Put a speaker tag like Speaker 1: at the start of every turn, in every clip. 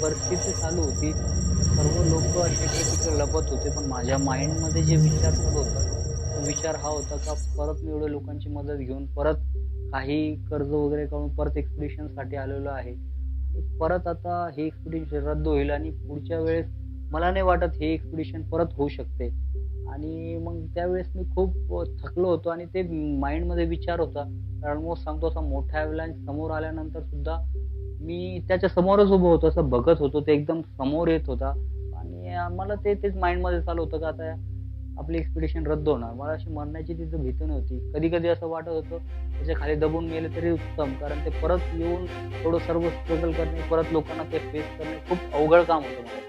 Speaker 1: परिस्थिती चालू होती. सर्व लोकं असे इकडे-तिकडे लपत होते. पण माझ्या माइंडमध्ये जे विचार चालू होता, तो विचार हा होता का परत मी एवढ्या लोकांची मदत घेऊन परत काही कर्ज वगैरे करून परत एक्सपिडिशनसाठी आलेलो आहे. आणि परत आता हे एक्सपिडिशन रद्द होईल आणि पुढच्या वेळेस मला नाही वाटत हे एक्सपिडिशन परत होऊ शकते. आणि मग त्यावेळेस मी खूप थकलो होतो आणि ते माइंडमध्ये विचार होता. कारण मग सांगतो असा मोठा अव्हलांच समोर आल्यानंतर सुद्धा मी त्याच्या समोरच उभं होतो. असं बघत होतो. ते एकदम समोर येत होता आणि मला तेच माइंडमध्ये चालू होतं, की आता आपली एक्सपिडिशन रद्द होणार. मला अशी मरण्याची तिथं भीती नव्हती. कधी-कधी असं वाटत होतं, त्याच्या खाली दबून गेले तरी उत्तम. कारण ते परत येऊन थोडं सर्व स्ट्रगल करणे, परत लोकांना ते फेस करणे खूप अवघड काम होतं मला.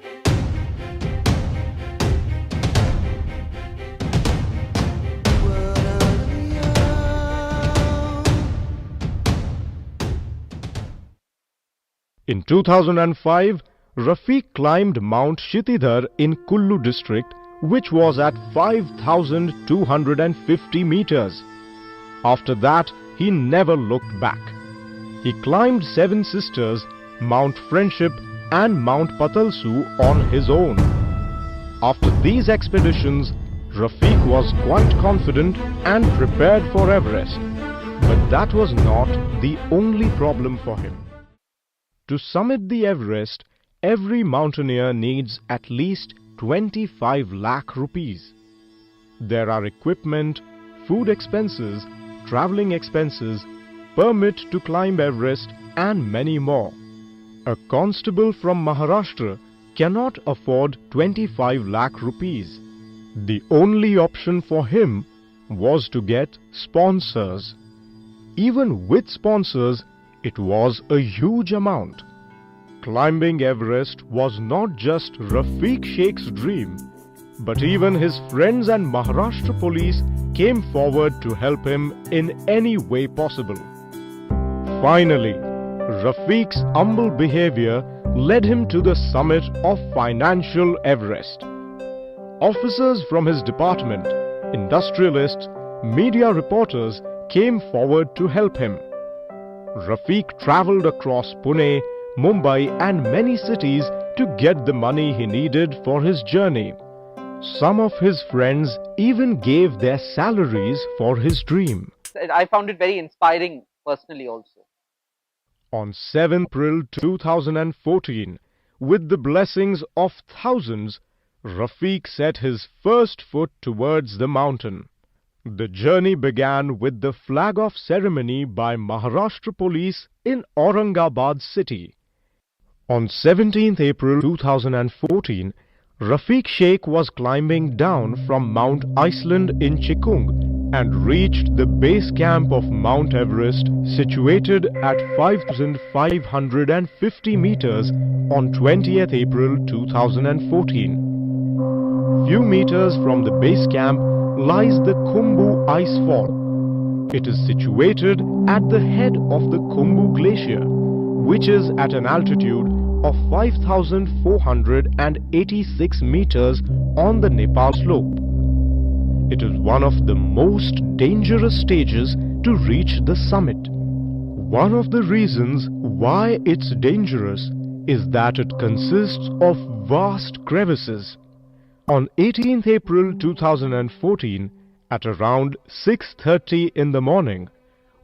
Speaker 2: In 2005, Rafiq climbed Mount Shitidhar in Kullu district, which was at 5,250 meters. After that, he never looked back. He climbed Seven Sisters, Mount Friendship and Mount Patalsu on his own. After these expeditions, Rafiq was quite confident and prepared for Everest. But that was not the only problem for him. To summit the Everest, every mountaineer needs at least 25 lakh rupees. There are equipment, food expenses, travelling expenses, permit to climb Everest and many more. A constable from Maharashtra cannot afford 25 lakh rupees. The only option for him was to get sponsors. Even with sponsors, it was a huge amount. Climbing Everest was not just Rafiq Shaikh's dream, but even his friends and Maharashtra police came forward to help him in any way possible. Finally, Rafiq's humble behavior led him to the summit of financial Everest. Officers from his department, industrialists, media reporters came forward to help him. Rafiq travelled across Pune, Mumbai and many cities to get the money he needed for his journey. Some of his friends even gave their salaries for his dream.
Speaker 3: I found it very inspiring personally also.
Speaker 2: On 7th April 2014, with the blessings of thousands, Rafiq set his first foot towards the mountain. The journey began with the flag-off ceremony by Maharashtra police in Aurangabad city. On 17th April 2014, Rafiq Shaikh was climbing down from Mount Iceland in Chikung and reached the base camp of Mount Everest, situated at 5,550 meters on 20th April 2014. Few meters from the base camp lies the Khumbu ice fall. It is situated at the head of the Khumbu glacier, which is at an altitude of 5,486 meters on the Nepal slope. It is one of the most dangerous stages to reach the summit. One of the reasons why it's dangerous is that it consists of vast crevices. On 18th April 2014, at around 6:30 in the morning,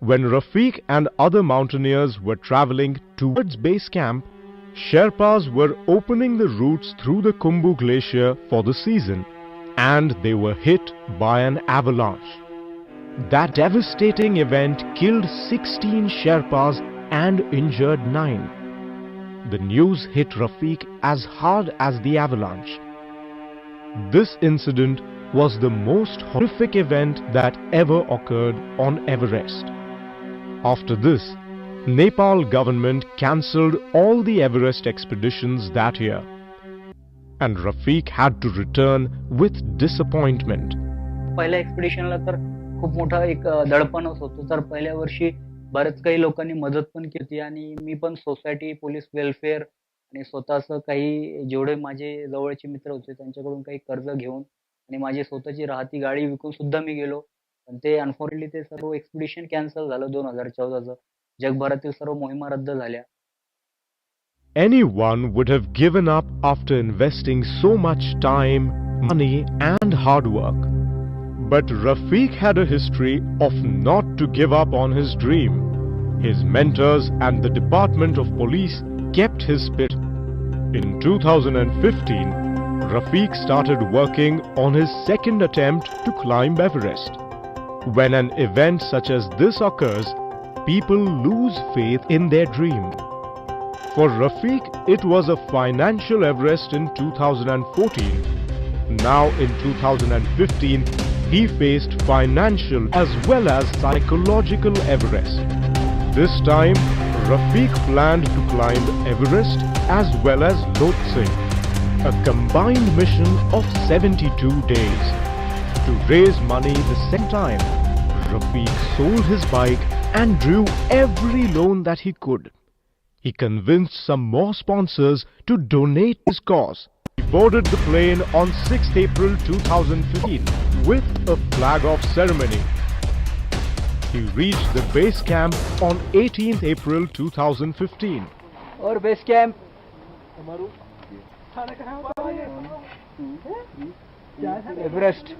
Speaker 2: when Rafiq and other mountaineers were travelling towards base camp, Sherpas were opening the routes through the Khumbu glacier for the season, and they were hit by an avalanche. That devastating event killed 16 Sherpas and injured 9. The news hit Rafiq as hard as the avalanche. This incident was the most horrific event that ever occurred on Everest. After this, Nepal government cancelled all the Everest expeditions that year, and Rafiq had to return with disappointment.
Speaker 1: पहिल्या एक्सपिडिशनला तर खूप मोठा एक दडपणच होतं. तर पहिल्या वर्षी बरेच काही लोकांनी मदत पण केली होती आणि मी पण सोसायटी, पोलीस वेलफेअर आणि स्वतःचं काही जेवढे माझे जवळचे मित्र होते त्यांच्याकडून काही कर्ज घेऊन आणि माझी स्वतःची राहती गाडी विकून सुद्धा मी गेलो. पण ते अनफॉर्च्युनेटली ते सर्व एक्सपिडिशन कॅन्सल झालं 2014चं. जगभरातील सर्व मोहिमा रद्द झाल्या.
Speaker 2: Anyone would have given up after investing so much time, money and hard work. But Rafiq had a history of not to give up on his dream. His mentors and the Department of Police kept his spirit. In 2015, Rafiq started working on his second attempt to climb Everest. When an event such as this occurs, people lose faith in their dream. For Rafiq, it was a financial Everest in 2014. Now in 2015, he faced financial as well as psychological Everest. This time, Rafiq planned to climb Everest as well as Lhotse, a combined mission of 72 days. To raise money the second time, Rafiq sold his bike and drew every loan that he could. He convinced some more sponsors to donate his cause. He boarded the plane on 6th April 2015 with a flag-off ceremony. He reached the base camp on 18th April 2015.
Speaker 1: और base camp Everest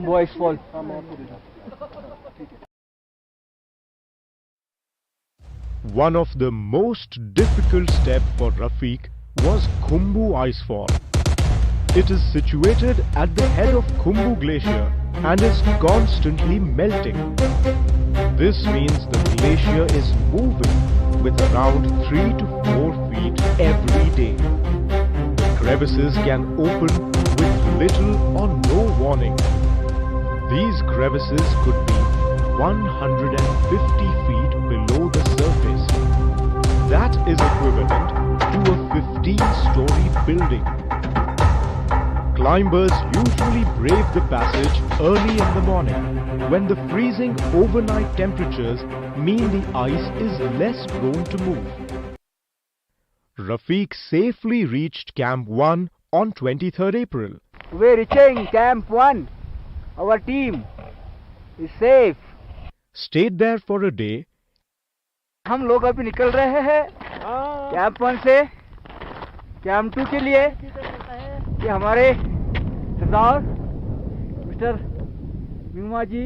Speaker 1: boys fall.
Speaker 2: One of the most difficult steps for Rafiq was Khumbu Icefall. It is situated at the head of Khumbu Glacier and is constantly melting. This means the glacier is moving with around 3 to 4 feet every day. The crevices can open with little or no warning. These crevices could be 150 feet below the surface. That is equivalent to a 15-story building. Climbers usually brave the passage early in the morning when the freezing overnight temperatures mean the ice is less prone to move. Rafiq safely reached Camp 1 on 23rd April.
Speaker 1: We're reaching Camp 1. Our team is safe.
Speaker 2: Stayed there for a day.
Speaker 1: हम लोग अभी निकल रहे हैं camp 1 से camp 2 के लिए. ये हमारे सरदार मिस्टर मीमा जी,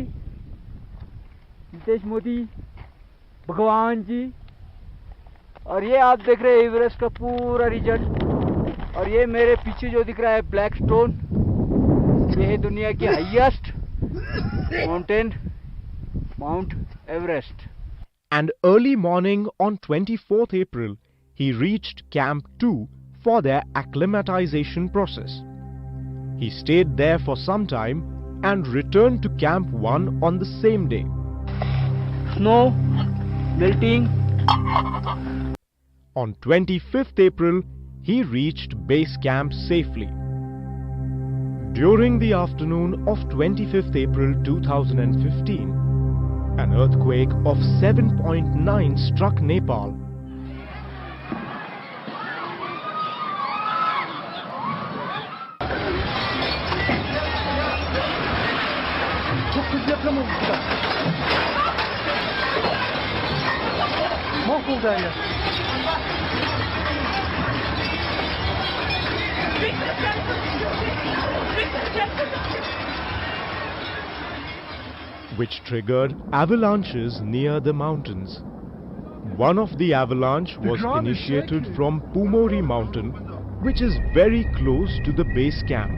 Speaker 1: नितेश मोदी, भगवान जी, और ये आप देख रहे हैं एवरेस्ट का पूरा रीजन. और ये मेरे पीछे जो दिख रहा है ब्लैक स्टोन, ये है दुनिया की highest mountain, Mount Everest.
Speaker 2: And early morning on 24th April, he reached Camp 2 for their acclimatization process. He stayed there for some time and returned to Camp 1 on the same day.
Speaker 1: Snow melting.
Speaker 2: On 25th April, he reached base camp safely. During the afternoon of 25th April 2015, an earthquake of 7.9 struck Nepal. Which triggered avalanches near the mountains. One of the avalanche was initiated from Pumori mountain, which is very close to the base camp.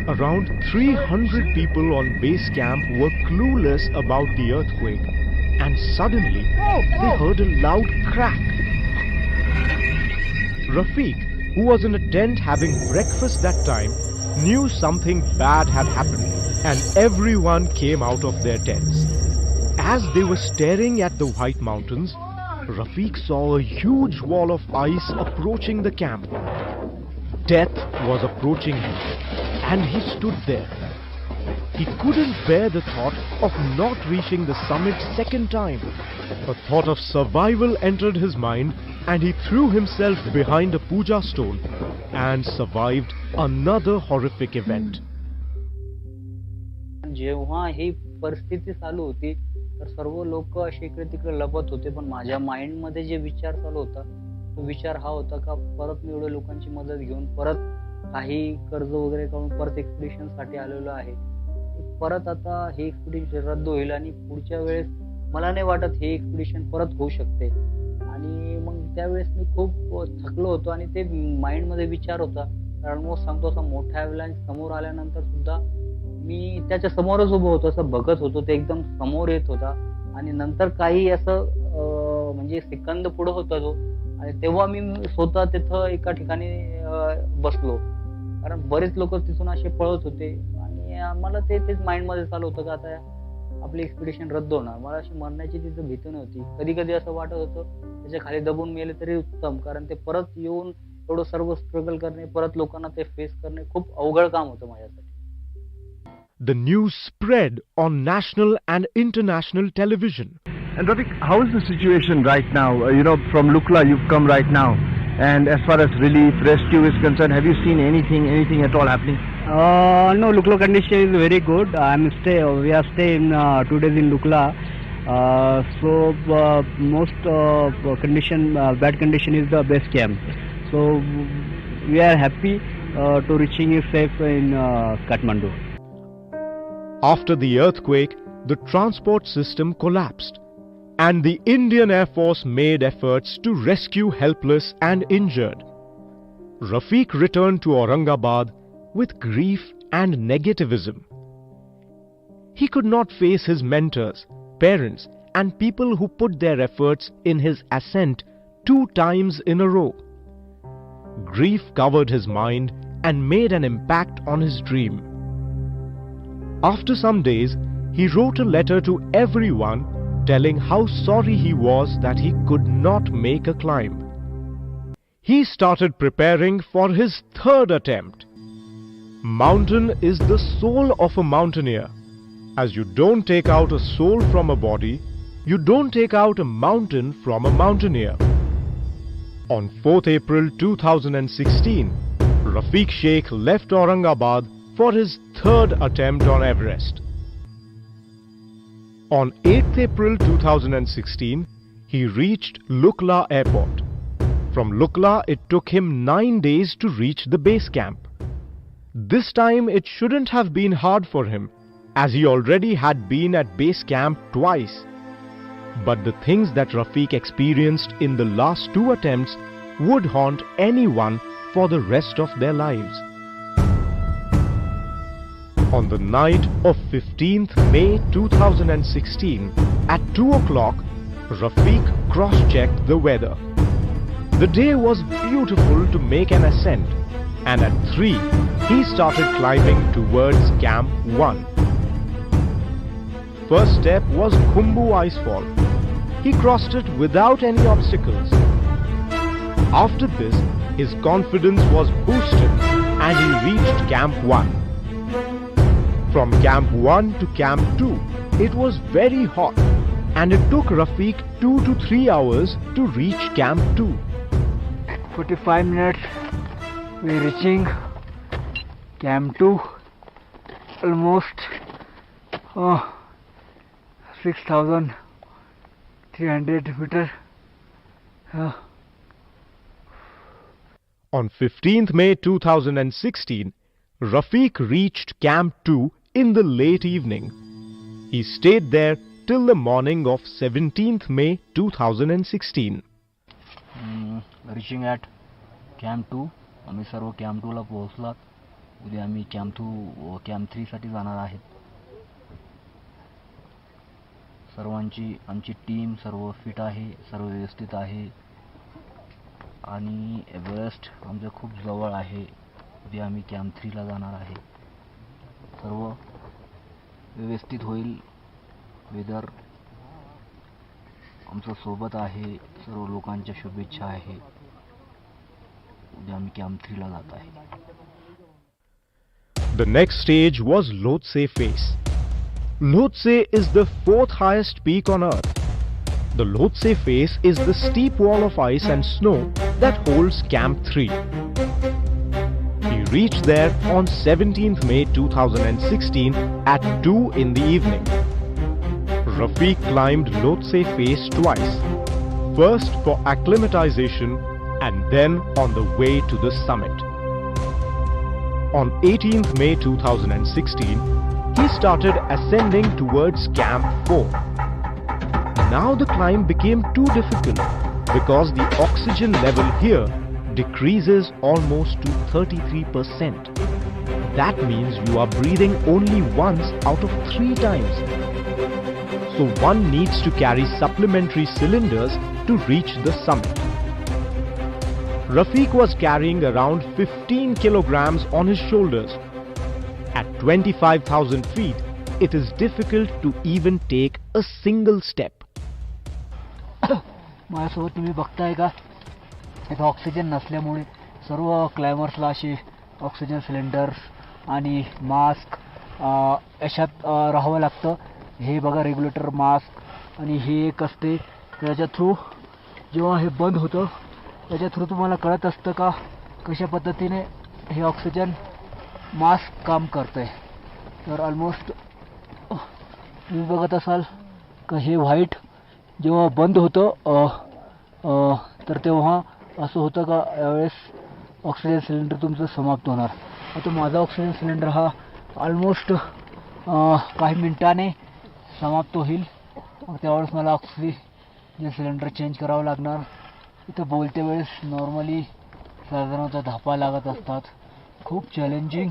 Speaker 2: Around 300 people on base camp were clueless about the earthquake, and suddenly they heard a loud crack. Rafiq, who was in a tent having breakfast that time, knew something bad had happened, and everyone came out of their tents. As they were staring at the White Mountains, Rafiq saw a huge wall of ice approaching the camp. Death was approaching him, and he stood there. He couldn't bear the thought of not reaching the summit second time. A thought of survival entered his mind, and he threw himself behind a puja stone and survived another horrific event.
Speaker 1: जेव्हा ही परिस्थिती चालू होती तर सर्व लोक असे इकडे तिकडे लपत होते, पण माझ्या माइंड मध्ये जे विचार चालू होता तो विचार हा होता का परत मी एवढ्या लोकांची मदत घेऊन परत काही कर्ज वगैरे करून परत एक्सपिडिशनसाठी आलेलो आहे. परत आता हे एक्सपिडिशन रद्द होईल आणि पुढच्या वेळेस मला नाही वाटत हे एक्सपिडिशन परत होऊ शकते. आणि मग त्यावेळेस मी खूप थकलो होतो आणि ते माइंडमध्ये विचार होता. कारण मग सांगतो असा मोठा अवलांच समोर आल्यानंतर सुद्धा मी त्याच्या समोरच उभं होतो, असं बघत होतो. ते एकदम समोर येत होता आणि नंतर काही असं म्हणजे सेकंद पुढे होता तो आणि तेव्हा मी स्वतः तिथं एका ठिकाणी बसलो. कारण बरेच लोक तिथून असे पळत होते आणि मला तेच माइंडमध्ये चालू होतं का आता आपली एक्सपिडिशन रद्द होणार. मला अशी मरण्याची तिथं भीती नव्हती. कधी कधी असं वाटत होतं त्याच्या खाली दबून मेले तरी उत्तम, कारण ते परत येऊन एवढं सर्व स्ट्रगल करणे, परत लोकांना ते फेस करणे खूप अवघड काम होतं माझ्यासाठी.
Speaker 2: The news spread on national and international television.
Speaker 4: And Rafiq, how is the situation right now? From Lukla you've come right now, and as far as relief, rescue is concerned, have you seen anything at all happening?
Speaker 5: No, Lukla condition is very good. We are staying 2 days in Lukla. Most bad condition is the base camp. So we are happy to reaching it safe in Kathmandu.
Speaker 2: After the earthquake, the transport system collapsed, and the Indian Air Force made efforts to rescue helpless and injured. Rafiq returned to Aurangabad with grief and negativism. He could not face his mentors, parents, and people who put their efforts in his ascent 2 times in a row. Grief covered his mind and made an impact on his dream. After some days, he wrote a letter to everyone telling how sorry he was that he could not make a climb. He started preparing for his 3rd attempt. Mountain is the soul of a mountaineer. As you don't take out a soul from a body, you don't take out a mountain from a mountaineer. On 4th April 2016, Rafiq Shaikh left Aurangabad for his 3rd attempt on Everest. On 8th April 2016, he reached Lukla airport. From Lukla, it took him 9 days to reach the base camp. This time it shouldn't have been hard for him, as he already had been at base camp twice. But the things that Rafiq experienced in the last 2 attempts would haunt anyone for the rest of their lives. On the night of 15th May 2016, at 2 o'clock, Rafiq cross-checked the weather. The day was beautiful to make an ascent, and at 3, he started climbing towards Camp 1. First step was Khumbu Icefall. He crossed it without any obstacles. After this, his confidence was boosted and he reached Camp 1. From Camp 1 to Camp 2, it was very hot, and it took Rafiq 2 to 3 hours to reach Camp 2.
Speaker 5: 45 minutes, we are reaching Camp 2, almost 6,300 meters.
Speaker 2: On 15th May 2016, Rafiq reached Camp 2 in the late evening. He stayed there till the morning of 17th May 2016.
Speaker 5: Reaching at Camp 2, आम्ही सर्व Camp 2 ला पोहोचलात. उद्या आम्ही Camp 3 साठी जाणार आहेत. सर्वांची आमची team सर्व fit आहे, सर्व व्यवस्थित आहे आणि एव्हरेस्ट आमच्या खूप जवळ आहे. उद्या आम्ही Camp 3 ला जाणार आहे. सर्व व्यवस्थित होईल. वेदर आमच्या सोबत आहे. सर्व लोकांच्या शुभेच्छा आहे. उद्या आम्ही Camp 3 ला जात आहे.
Speaker 2: The next stage was Lhotse Face. Lhotse is the 4th highest peak on earth. The Lhotse Face is the steep wall of ice and snow that holds Camp 3. He reached there on 17th May 2016 at 2 in the evening. Rafiq climbed Lhotse Face twice, first for acclimatization and then on the way to the summit. On 18th May 2016, he started ascending towards Camp 4. Now the climb became too difficult because the oxygen level here decreases almost to 33%. That means you are breathing only once out of 3 times. So one needs to carry supplementary cylinders to reach the summit. Rafiq was carrying around 15 kilograms on his shoulders. At 25,000 feet, it is difficult to even take a single step.
Speaker 5: माझ्यासोबत तुम्ही बघताय का, इथं oxygen नसल्यामुळे सर्व क्लायमर्सला असे oxygen cylinders आणि mask याच्यात राहावं लागतं. हे बघा रेग्युलेटर मास्क, आणि हे एक असते त्याच्या थ्रू जेव्हा हे बंद होतं त्याच्या थ्रू तुम्हाला कळत असतं का कशा पद्धतीने हे ऑक्सिजन मास्क काम करतंय. तर ऑलमोस्ट तुम्ही बघत असाल का हे व्हाईट जेव्हा बंद होतं तर तेव्हा असं होतं का यावेळेस ऑक्सिजन सिलेंडर तुमचं समाप्त होणार. आता माझा ऑक्सिजन सिलेंडर हा ऑलमोस्ट काही मिनिटाने समाप्त होईल. मग त्यावेळेस मला ऑक्सिजन सिलेंडर चेंज करावं लागणार. इथं बोलते वेळेस नॉर्मली साधारणतः धापा लागत असतात. खूप चॅलेंजिंग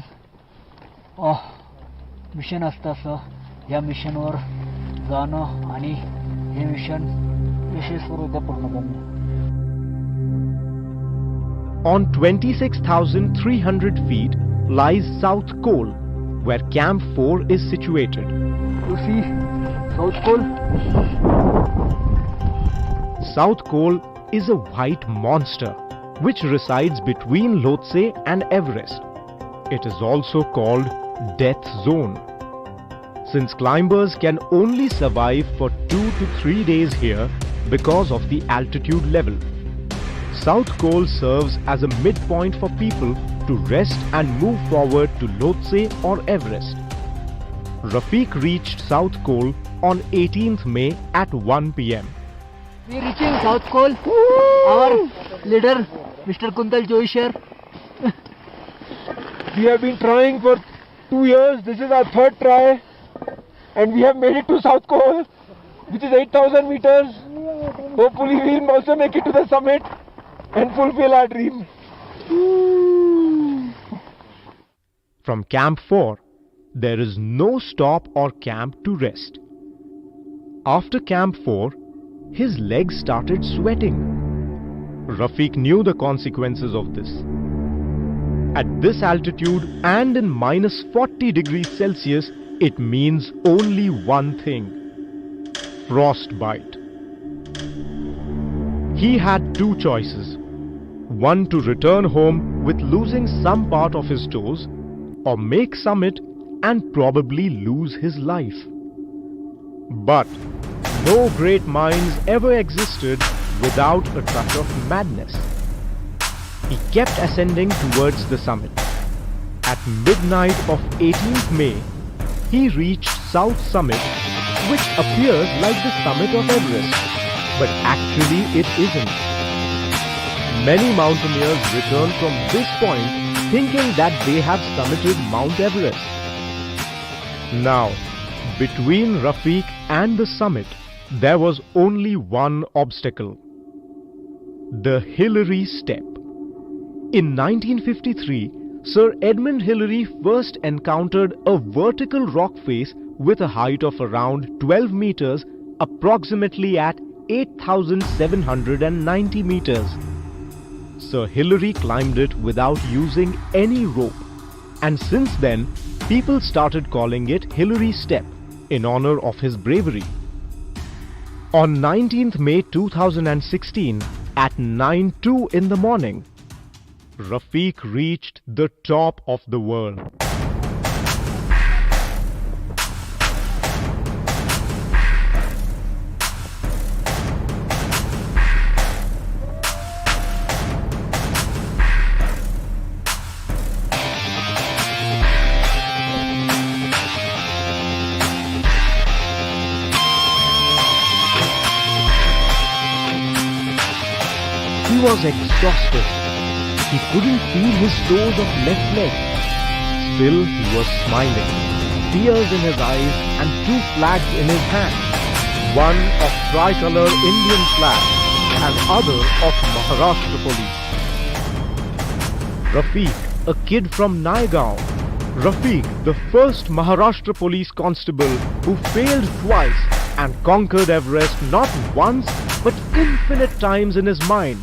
Speaker 5: मिशन असतं असं. या मिशनवर जाणं आणि हे मिशन यशस्वीरित्या पूर्ण करणं.
Speaker 2: On 26,300 feet lies South Col, where Camp 4 is situated.
Speaker 5: You see South Col?
Speaker 2: South Col is a white monster which resides between Lhotse and Everest. It is also called Death Zone. Since climbers can only survive for 2 to 3 days here because of the altitude level, South Col serves as a midpoint for people to rest and move forward to Lhotse or Everest. Rafiq reached South Col on 18th May at 1 p.m.
Speaker 5: We reaching South Col. Our leader, Mr. Kuntal Joishar.
Speaker 4: We have been trying for 2 years. This is our 3rd try. And we have made it to South Col, which is 8,000 meters. Hopefully we will also make it to the summit and fulfill our dream.
Speaker 2: From Camp 4, there is no stop or camp to rest. After Camp 4, his legs started sweating. Rafiq knew the consequences of this. At this altitude and in minus 40 degrees Celsius, it means only one thing: frostbite. He had 2 choices. One, to return home with losing some part of his toes, or make summit and probably lose his life. But no great minds ever existed without a touch of madness. He kept ascending towards the summit. At midnight of 18th May, he reached South Summit, which appears like the summit of Everest, but actually it isn't. Many mountaineers return from this point thinking that they have summited Mount Everest. Now, between Rafiq and the summit, there was only one obstacle: the Hillary Step. In 1953, Sir Edmund Hillary first encountered a vertical rock face with a height of around 12 meters, approximately at 8,790 meters. Sir Hillary climbed it without using any rope, and since then, people started calling it Hillary Step in honor of his bravery. On 19th May 2016, at 9:02 in the morning, Rafiq reached the top of the world. was exhausted. He couldn't feel his toes of left leg. Still, he was smiling, tears in his eyes and 2 flags in his hand. One of tricolor Indian flag and other of Maharashtra police. Rafiq, a kid from Naigaon. Rafiq, the first Maharashtra police constable who failed twice and conquered Everest not once but infinite times in his mind,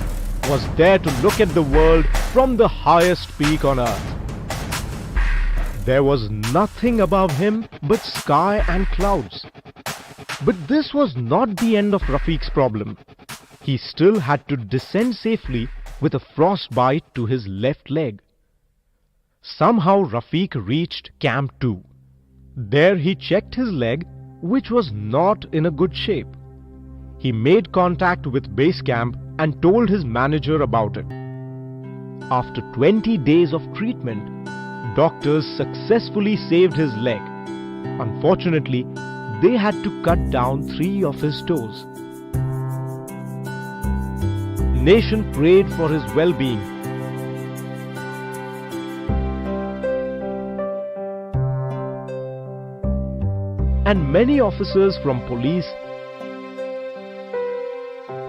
Speaker 2: was there to look at the world from the highest peak on earth. There was nothing above him but sky and clouds. But this was not the end of Rafiq's problem. He still had to descend safely with a frostbite to his left leg. Somehow Rafiq reached Camp 2. There he checked his leg, which was not in a good shape. He made contact with base camp and told his manager about it. After 20 days of treatment, doctors successfully saved his leg. Unfortunately, they had to cut down 3 of his toes. Nation prayed for his well-being. And many officers from police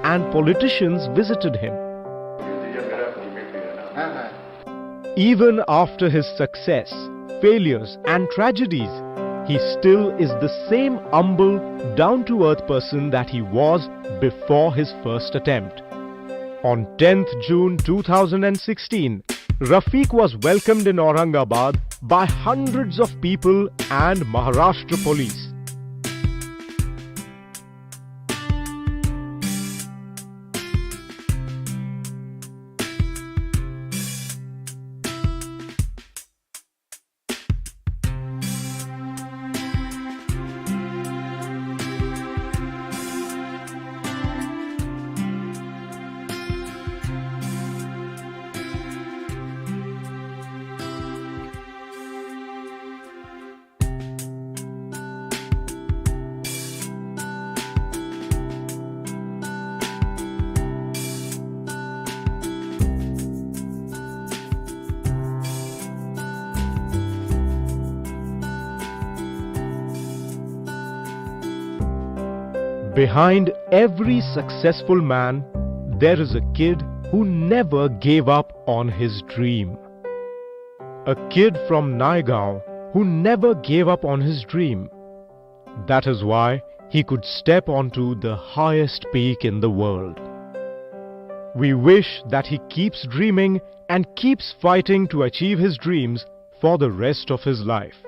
Speaker 2: and politicians visited him. Even after his success, failures and tragedies, he still is the same humble, down-to-earth person that he was before his first attempt. On 10th June 2016, Rafiq was welcomed in Aurangabad by hundreds of people and Maharashtra police. Behind every successful man, there is a kid who never gave up on his dream. A kid from Naigaon who never gave up on his dream. That is why he could step onto the highest peak in the world. We wish that he keeps dreaming and keeps fighting to achieve his dreams for the rest of his life.